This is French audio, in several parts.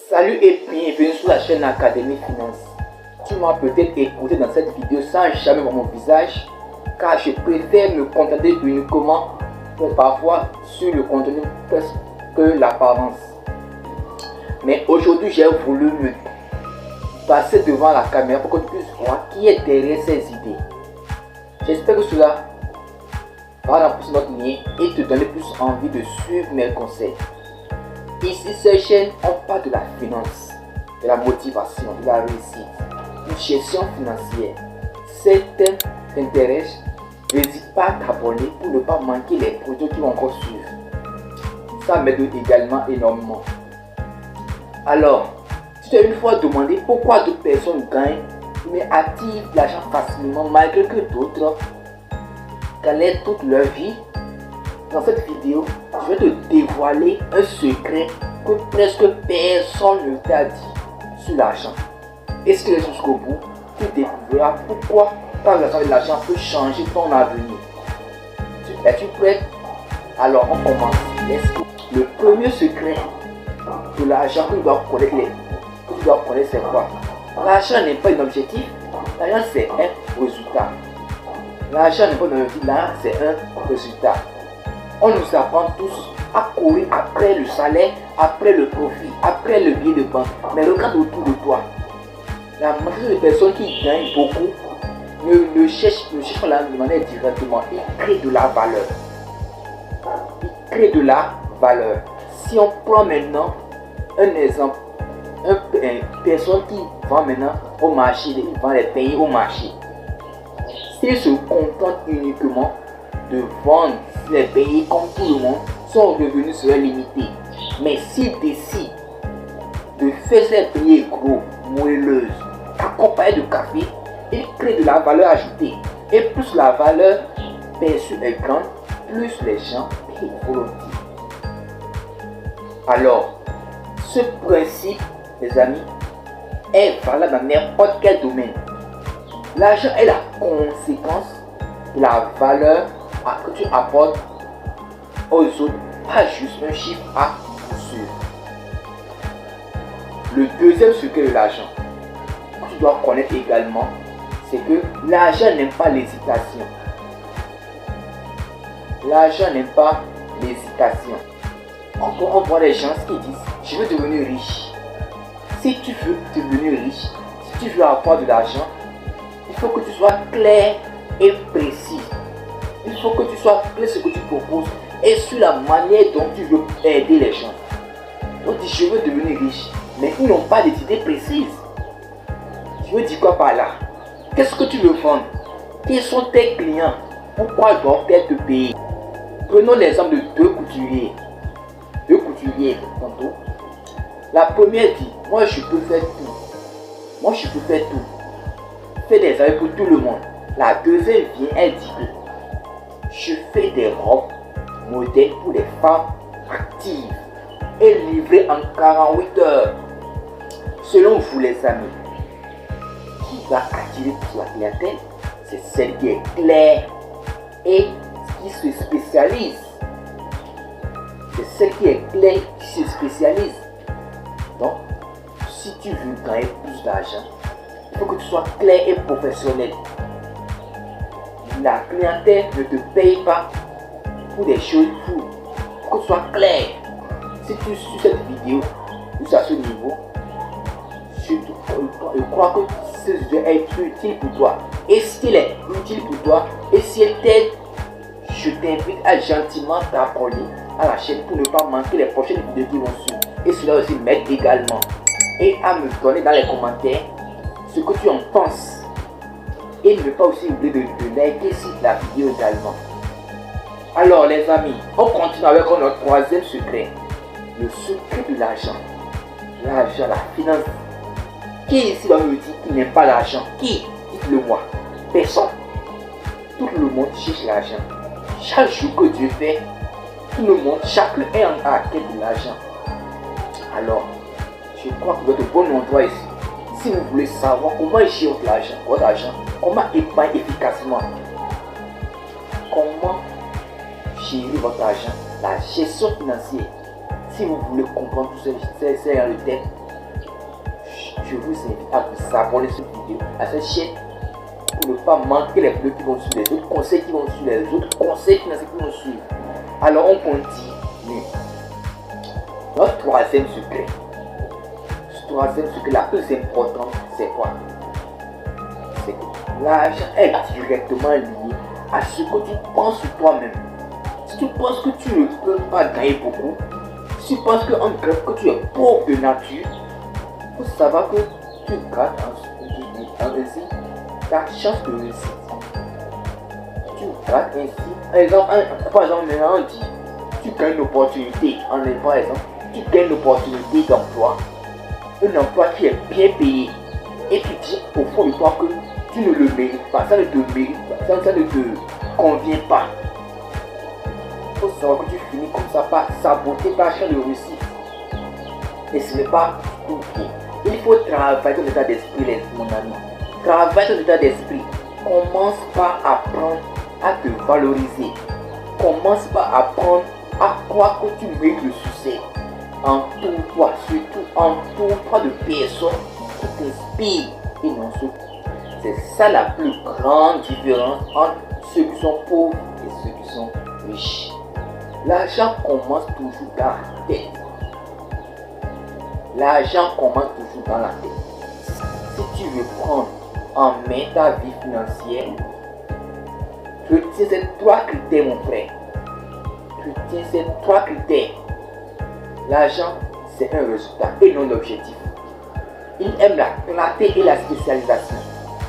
Salut et bienvenue sur la chaîne Académie Finance. Tu m'as peut-être écouté dans cette vidéo sans jamais voir mon visage, car je préfère me contenter uniquement parfois sur le contenu presque que l'apparence. Mais aujourd'hui j'ai voulu me passer devant la caméra pour que tu puisses voir qui est derrière ces idées. J'espère que cela va renforcer notre lien et te donner plus envie de suivre mes conseils. Ici, cette chaîne, on parle de la finance, de la motivation, de la réussite, une gestion financière. Si ce thème t'intéresse, n'hésite pas à t'abonner pour ne pas manquer les produits qui vont encore suivre. Ça m'aide également énormément. Alors, tu t'es une fois demandé pourquoi d'autres personnes gagnent mais attirent l'argent facilement malgré que d'autres galèrent toute leur vie. Dans cette vidéo, je vais te dévoiler un secret que presque personne ne t'a dit sur l'argent. Et si tu restes jusqu'au bout, tu découvriras pourquoi l'argent peut changer ton avenir. Es-tu prêt? Alors on commence. Le premier secret de l'argent que tu dois connaître, c'est quoi? L'argent n'est pas un objectif, l'argent c'est un résultat. L'argent n'est pas un objectif, l'argent c'est un résultat. On nous apprend tous à courir après le salaire, après le profit, après le billet de banque. Mais regarde autour de toi. La majorité des personnes qui gagnent beaucoup ne cherchent pas la manière directement. Ils créent de la valeur. Ils créent de la valeur. Si on prend maintenant un exemple, une personne qui vend maintenant au marché, il vend les pays au marché. S'il se contente uniquement de vendre les pays comme tout le monde, son revenu serait limité. Mais s'il décide de faire ses pays gros, moelleuses, accompagnés de café, il crée de la valeur ajoutée. Et plus la valeur perçue est grande, plus les gens payent volontiers. Alors, ce principe, les amis, est valable dans n'importe quel domaine. L'argent est la conséquence de la valeur que tu apportes aux autres, pas juste un chiffre à poursuivre. Le deuxième secret de l'argent que tu dois connaître également, c'est que l'argent n'aime pas l'hésitation. L'argent n'aime pas l'hésitation. Encore on voit les gens qui disent je veux devenir riche. Si tu veux devenir riche, si tu veux avoir de l'argent, il faut que tu sois clair et précis. Il faut que tu sois clair sur ce que tu proposes et sur la manière dont tu veux aider les gens. On dit je veux devenir riche, mais ils n'ont pas d'idées précises. Je veux dire quoi par là? Qu'est-ce que tu veux vendre? Quels sont tes clients? Pourquoi doivent-ils te payer? Prenons l'exemple de deux couturiers. Tantôt. La première dit, moi je peux faire tout. Moi je peux faire tout. Fais des habits pour tout le monde. La deuxième vient, elle dit que je fais des robes modèles pour les femmes actives et livrées en 48 heures. Selon vous les amis, qui va attirer toute la clientèle? C'est celle qui est claire et qui se spécialise. C'est celle qui est claire qui se spécialise. Donc, si tu veux gagner plus d'argent, il faut que tu sois clair et professionnel. La clientèle ne te paye pas pour des choses floues. Il faut que tu sois clair. Si tu suis cette vidéo, ou à ce niveau, je crois que ce vidéo est utile pour toi. Et s'il est utile pour toi, et si elle t'aide, je t'invite à gentiment t'abonner à la chaîne pour ne pas manquer les prochaines vidéos qui vont suivre. Et cela aussi m'aide également. Et à me donner dans les commentaires ce que tu en penses. Et ne pas aussi oublier de liker la vidéo également. Alors les amis, on continue avec notre troisième secret. Le secret de l'argent. L'argent, la finance. Qui ici va me dire qu'il n'aime pas l'argent? Qui? Dites-le moi. Personne. Tout le monde cherche l'argent. Chaque jour que Dieu fait, tout le monde, chacun est en quête de l'argent. Alors, je crois que vous êtes au bon endroit ici. Si vous voulez savoir comment gérer votre argent, comment épargner efficacement, comment gérer votre argent, la gestion financière, si vous voulez comprendre tout ça, c'est dans le thème, je vous invite à vous abonner à cette vidéo, à cette chaîne, pour ne pas manquer les vidéos qui vont suivre, les autres conseils qui vont suivre, les autres conseils financiers qui vont suivre. Alors on continue. Notre troisième secret. Ce troisième secret, la plus importante, c'est quoi? C'est que l'argent est directement lié à ce que tu penses sur toi-même. Si tu penses que tu ne peux pas gagner beaucoup, si tu penses que tu es pauvre de nature, il faut savoir que tu grattes ainsi ta chance de réussite. Tu grattes ainsi. Par exemple, maintenant on dit, tu gagnes une opportunité. Par exemple, tu gagnes une opportunité d'emploi. Un emploi qui est bien payé. Et tu dis au fond de toi que tu ne le mérites pas. Ça ne te mérite pas. Ça ne te convient pas. Il faut savoir que tu finis comme ça par saboter ta chance de réussite. Et ce n'est pas tout bien. Il faut travailler ton état d'esprit, mon ami. Travaille ton état d'esprit. Commence par apprendre à te valoriser. Commence par apprendre à croire que tu mérites le succès. Entoure-toi, surtout entoure-toi de personnes qui t'inspirent et non ceux. C'est ça la plus grande différence entre ceux qui sont pauvres et ceux qui sont riches. L'argent commence toujours dans la tête. L'argent commence toujours dans la tête. Si tu veux prendre en main ta vie financière, retiens ces trois critères, mon frère. Retiens ces trois critères. L'argent, c'est un résultat et non l'objectif. Il aime la clarté et la spécialisation.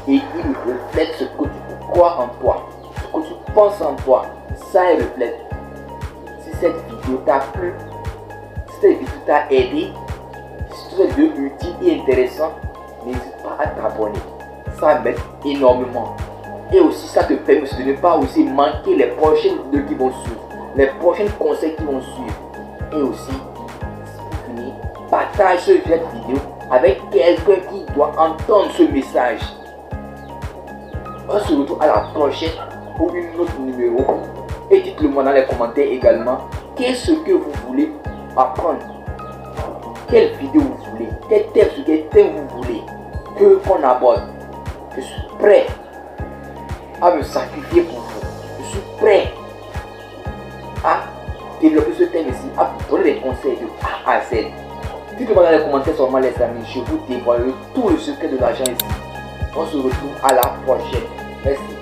Et il reflète ce que tu crois en toi, ce que tu penses en toi. Ça, il reflète. Si cette vidéo t'a plu, si cette vidéo t'a aidé, si cette vidéo est utile et intéressante, n'hésite pas à t'abonner. Ça m'aide énormément. Et aussi, ça te permet de ne pas aussi manquer les prochaines vidéos qui vont suivre, les prochains conseils qui vont suivre. Et aussi, pour finir, partage cette vidéo avec quelqu'un qui doit entendre ce message. On se retrouve à la prochaine pour une autre numéro. Et dites-le moi dans les commentaires également. Qu'est-ce que vous voulez apprendre? Quelle vidéo vous voulez? Quel thème vous voulez qu'on aborde? Je suis prêt à me sacrifier pour vous. Je suis prêt à développer ce thème ici, à vous donner des conseils de A à Z. Dites-le moi dans les commentaires seulement les amis. Je vous dévoile tout le secret de l'argent ici. On se retrouve à la prochaine. Merci.